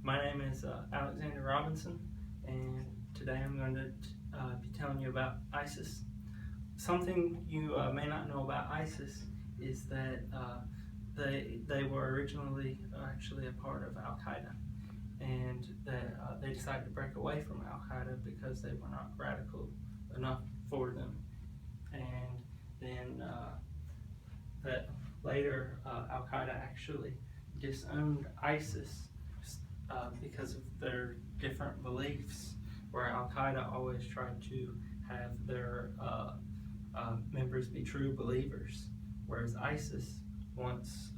My name is Alexander Robinson, and today I'm going to be telling you about ISIS. Something you may not know about ISIS is that they were originally actually a part of Al Qaeda, and that they decided to break away from Al Qaeda because they were not radical enough for them. And then that later Al Qaeda actually disowned ISIS because of their different beliefs, where Al Qaeda always tried to have their members be true believers, whereas ISIS wants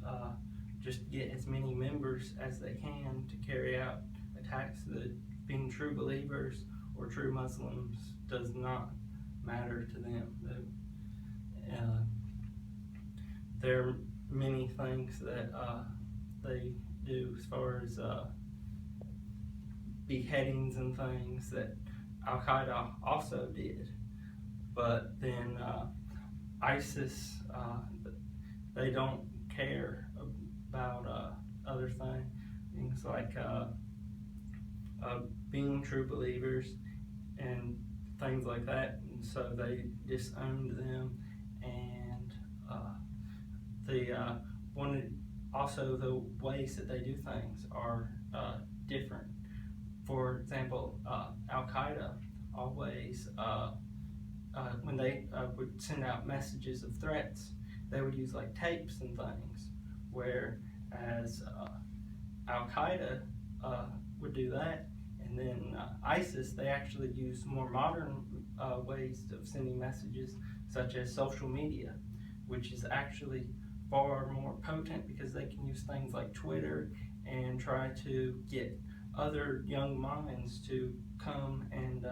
just get as many members as they can to carry out attacks that being true believers or true Muslims does not matter to them. There are many things that they do as far as beheadings and things that Al Qaeda also did, but then ISIS they don't care about other things like being true believers and things like that, and so they disowned them. And also the ways that they do things are different. For example, Al Qaeda always, when they would send out messages of threats, they would use like tapes and things, whereas Al Qaeda would do that, and then ISIS, they actually use more modern ways of sending messages, such as social media, which is actually far more potent because they can use things like Twitter and try to get other young minds to come and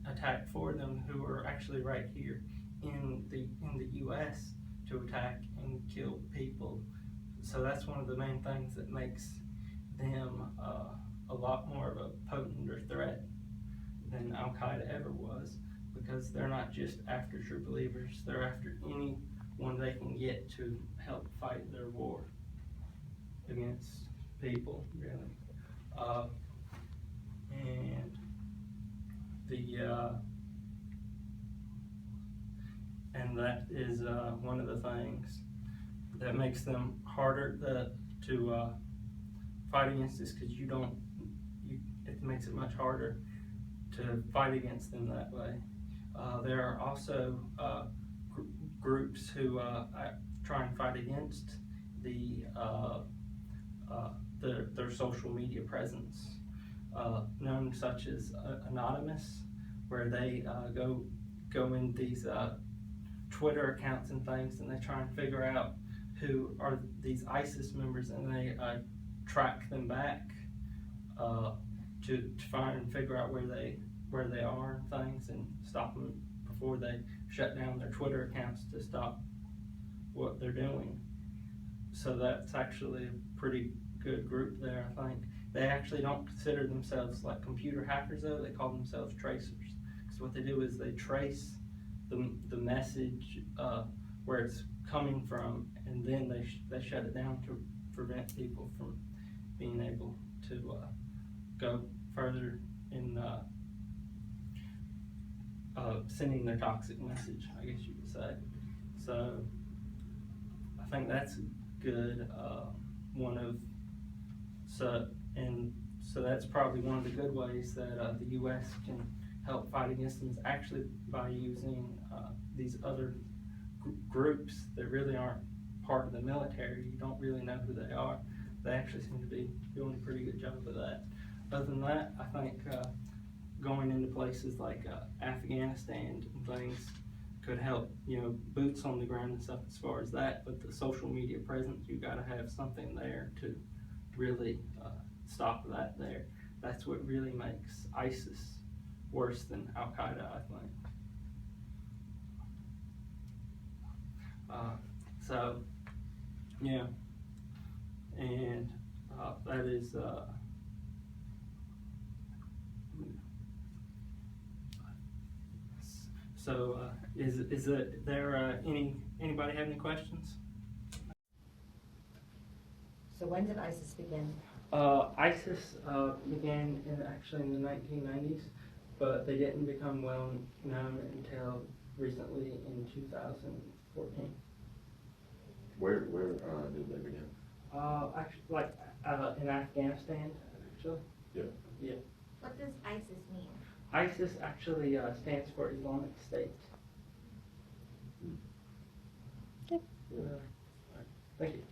attack for them, who are actually right here in the U.S. to attack and kill people. So that's one of the main things that makes them a lot more of a potent or threat than Al Qaeda ever was, because they're not just after true believers; they're after anyone they can get to help fight their war against people, really. And that is one of the things that makes them harder to fight against this, because it makes it much harder to fight against them that way. There are also groups who try and fight against their social media presence, known such as Anonymous, where they go in these Twitter accounts and things, and they try and figure out who are these ISIS members, and they track them back to find and figure out where they are and things, and stop them before they shut down their Twitter accounts to stop what they're doing. So that's actually a pretty good group there, I think. They actually don't consider themselves like computer hackers, though. They call themselves tracers. Because what they do is they trace the message where it's coming from, and then they shut it down to prevent people from being able to go further in sending their toxic message, I guess you could say. So I think that's good. So that's probably one of the good ways that the U.S. can help fight against them, is actually by using these other groups that really aren't part of the military. You don't really know who they are. They actually seem to be doing a pretty good job of that. Other than that, I think going into places like Afghanistan and things could help, boots on the ground and stuff as far as that. But the social media presence, you got to have something there to really stop that there. That's what really makes ISIS worse than Al Qaeda, I think. So, yeah, and that is. So, is there anybody have any questions? So when did ISIS begin? ISIS began actually in the 1990s, but they didn't become well known until recently in 2014. Where did they begin? Actually, like in Afghanistan, actually. Yeah. What does ISIS mean? ISIS actually stands for Islamic State. Hmm. Okay. Thank you.